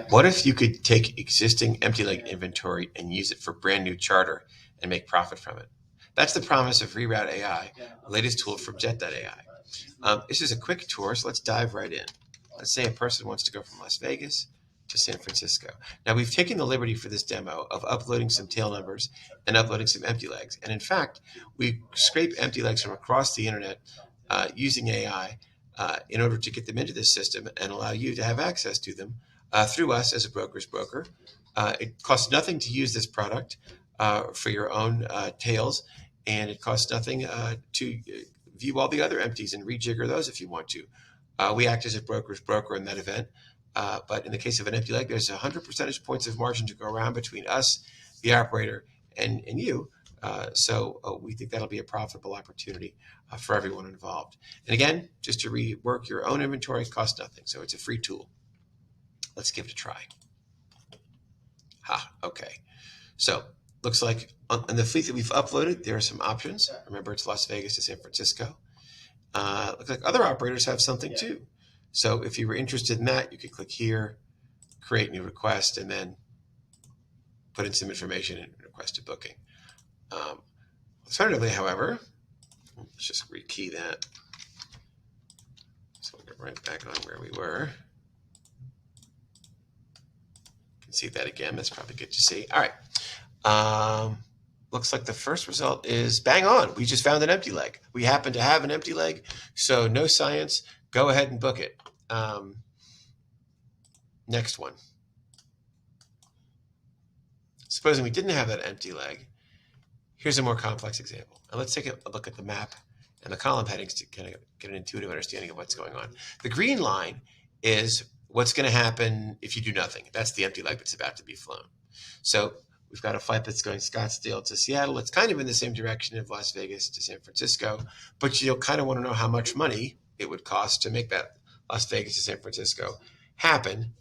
What if you could take existing empty leg inventory and use it for brand new charter and make profit from it? That's the promise of Reroute.AI, the latest tool from Jet.AI. This is a quick tour, so let's dive right in. Let's say a person wants to go from Las Vegas to San Francisco. Now, we've taken the liberty for this demo of uploading some tail numbers and uploading some empty legs. And in fact, we scrape empty legs from across the internet using AI in order to get them into this system and allow you to have access to them through us as a broker's broker. It costs nothing to use this product for your own tails, and it costs nothing to view all the other empties and rejigger those if you want to. We act as a broker's broker in that event. But in the case of an empty leg, there's 100 percentage points of margin to go around between us, the operator, and you. So we think that'll be a profitable opportunity for everyone involved. And again, just to rework your own inventory costs nothing. So it's a free tool. Let's give it a try. Okay. So looks like on the fleet that we've uploaded, there are some options. Remember, it's Las Vegas to San Francisco. Looks like other operators have something too. So if you were interested in that, you could click here, create new request, and then put in some information and request a booking. Alternatively, however, let's just rekey that. So we'll get right back on where we were. You can see that again. That's probably good to see. All right. Looks like the first result is bang on. We just found an empty leg. We happen to have an empty leg, so no science. Go ahead and book it. Next one. Supposing we didn't have that empty leg, here's a more complex example. And let's take a look at the map and the column headings to kind of get an intuitive understanding of what's going on. The green line is what's going to happen if you do nothing. That's the empty leg that's about to be flown. So we've got a flight that's going Scottsdale to Seattle. It's kind of in the same direction of Las Vegas to San Francisco, but you'll kind of want to know how much money it would cost to make that Las Vegas to San Francisco happen,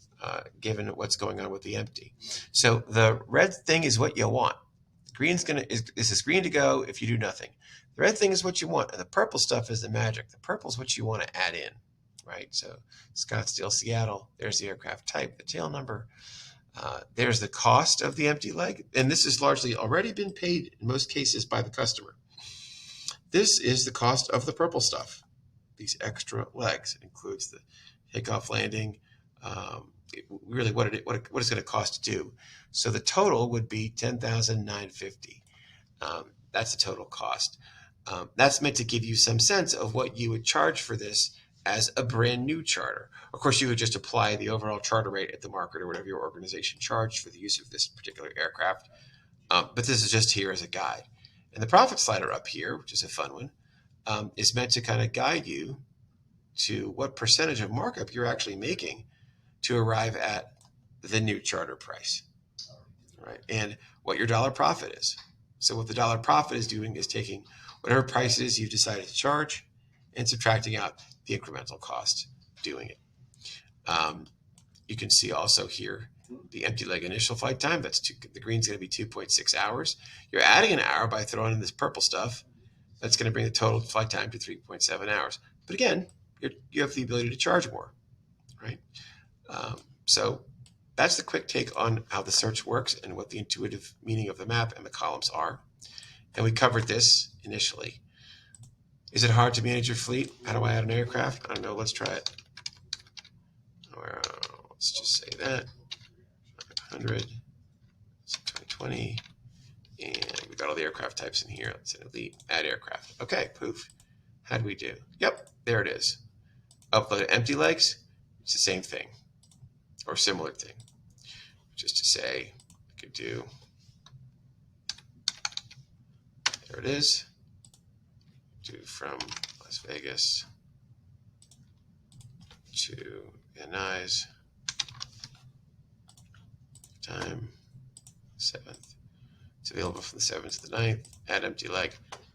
given what's going on with the empty. So the red thing is what you want. Green's this is green to go if you do nothing. The red thing is what you want, and the purple stuff is the magic. The purple is what you want to add in, right? So Scottsdale, Seattle, there's the aircraft type, the tail number. There's the cost of the empty leg, and this has largely already been paid in most cases by the customer. This is the cost of the purple stuff, these extra legs. It includes the takeoff, landing, really what it's going to cost to do. So the total would be $10,950. That's the total cost. That's meant to give you some sense of what you would charge for this as a brand new charter. Of course, you would just apply the overall charter rate at the market or whatever your organization charged for the use of this particular aircraft. But this is just here as a guide. And the profit slider up here, which is a fun one, is meant to kind of guide you to what percentage of markup you're actually making to arrive at the new charter price, right? And what your dollar profit is. So what the dollar profit is doing is taking whatever prices you've decided to charge and subtracting out the incremental cost doing it. You can see also here the empty leg initial flight time. The green's going to be 2.6 hours. You're adding an hour by throwing in this purple stuff. That's going to bring the total flight time to 3.7 hours. But again, you have the ability to charge more, right? So that's the quick take on how the search works and what the intuitive meaning of the map and the columns are. And we covered this initially. Is it hard to manage your fleet? How do I add an aircraft? I don't know. Let's try it. Let's just say that 100, 2020, and we got all the aircraft types in here. Let's say elite, add aircraft. Okay, poof. How do we do? Yep, there it is. Upload empty legs. It's the same thing or similar thing. Just to say, I could do. There it is. Do from Las Vegas to Van Nuys. Time 7th. It's available from the 7th to the 9th. Add empty leg.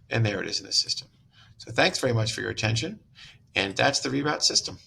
And there it is in the system. So thanks very much for your attention. And that's the reroute system.